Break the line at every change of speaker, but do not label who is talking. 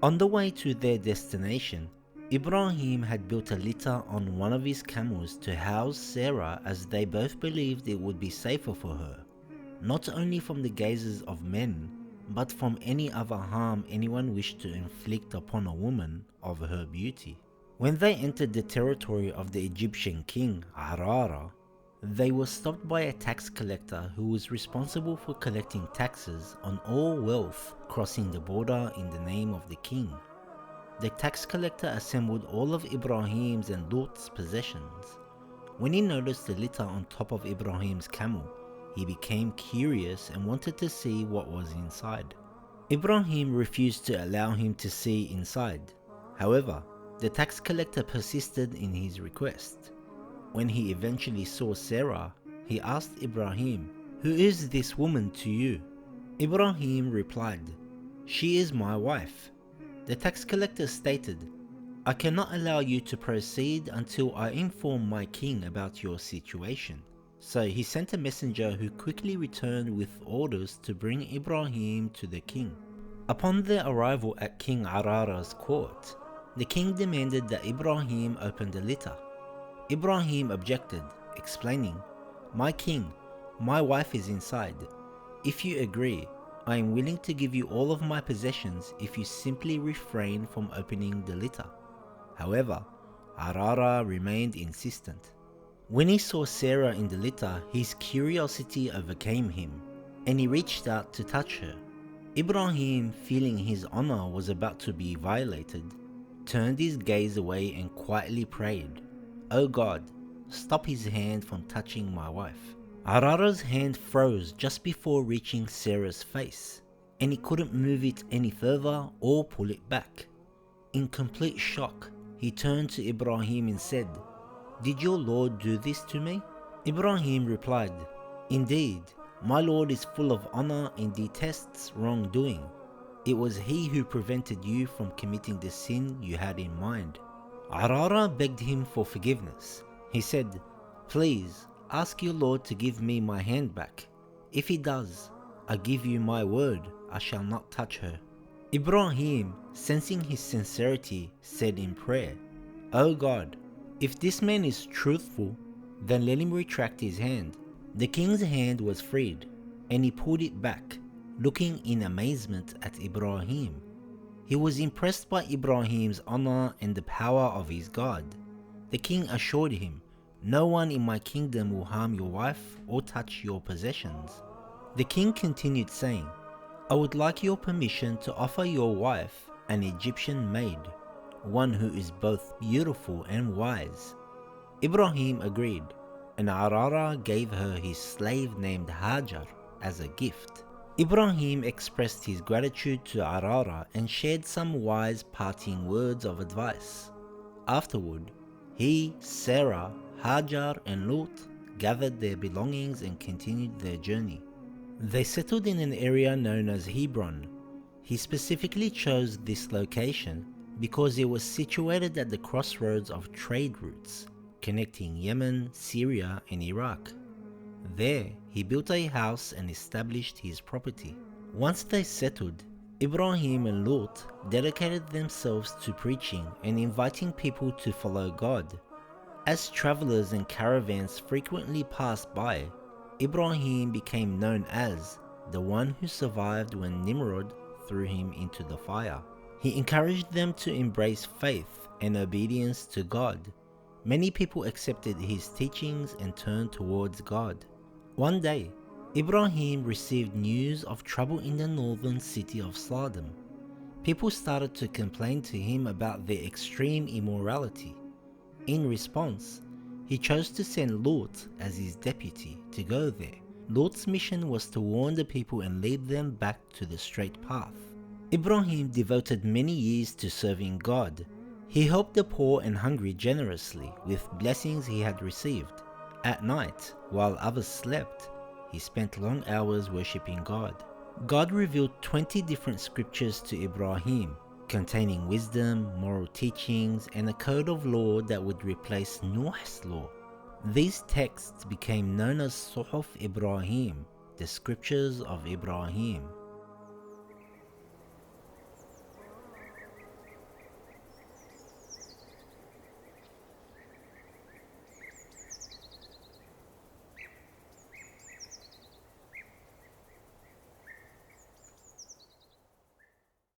On the way to their destination, Ibrahim had built a litter on one of his camels to house Sarah, as they both believed it would be safer for her, not only from the gazes of men, but from any other harm anyone wished to inflict upon a woman of her beauty. When they entered the territory of the Egyptian king, Arara, they were stopped by a tax collector who was responsible for collecting taxes on all wealth crossing the border in the name of the king. The tax collector assembled all of Ibrahim's and Lut's possessions. When he noticed the litter on top of Ibrahim's camel, he became curious and wanted to see what was inside. Ibrahim refused to allow him to see inside. However, the tax collector persisted in his request. When he eventually saw Sarah, he asked Ibrahim, "Who is this woman to you?" Ibrahim replied, "She is my wife." The tax collector stated, "I cannot allow you to proceed until I inform my king about your situation." So he sent a messenger who quickly returned with orders to bring Ibrahim to the king. Upon their arrival at King Arara's court, the king demanded that Ibrahim open the litter. Ibrahim objected, explaining, "My king, my wife is inside. If you agree, I am willing to give you all of my possessions if you simply refrain from opening the litter." However, Arara remained insistent. When he saw Sarah in the litter, his curiosity overcame him, and he reached out to touch her. Ibrahim, feeling his honor was about to be violated, turned his gaze away and quietly prayed, "Oh God, stop his hand from touching my wife." Arara's hand froze just before reaching Sarah's face, and he couldn't move it any further or pull it back. In complete shock, he turned to Ibrahim and said, "Did your Lord do this to me?" Ibrahim replied, "Indeed, my Lord is full of honor and detests wrongdoing. It was he who prevented you from committing the sin you had in mind." Arara begged him for forgiveness. He said, "Please, ask your Lord to give me my hand back. If he does, I give you my word, I shall not touch her." Ibrahim, sensing his sincerity, said in prayer, "Oh God, if this man is truthful, then let him retract his hand." The king's hand was freed, and he pulled it back, looking in amazement at Ibrahim. He was impressed by Ibrahim's honor and the power of his God. The king assured him, "No one in my kingdom will harm your wife or touch your possessions." The king continued saying, "I would like your permission to offer your wife an Egyptian maid, one who is both beautiful and wise." Ibrahim agreed, and Arara gave her his slave named Hajar as a gift. Ibrahim expressed his gratitude to Arara and shared some wise parting words of advice. Afterward, he, Sarah, Hajar and Lut gathered their belongings and continued their journey. They settled in an area known as Hebron. He specifically chose this location because it was situated at the crossroads of trade routes connecting Yemen, Syria and Iraq. There, he built a house and established his property. Once they settled, Ibrahim and Lut dedicated themselves to preaching and inviting people to follow God. As travelers and caravans frequently passed by, Ibrahim became known as the one who survived when Nimrod threw him into the fire. He encouraged them to embrace faith and obedience to God. Many people accepted his teachings and turned towards God. One day, Ibrahim received news of trouble in the northern city of Sodom. People started to complain to him about their extreme immorality. In response, he chose to send Lut as his deputy to go there. Lut's mission was to warn the people and lead them back to the straight path. Ibrahim devoted many years to serving God. He helped the poor and hungry generously with blessings he had received. At night, while others slept, he spent long hours worshipping God. God revealed 20 different scriptures to Ibrahim, containing wisdom, moral teachings, and a code of law that would replace Nuh's law. These texts became known as Suhuf Ibrahim, the scriptures of Ibrahim.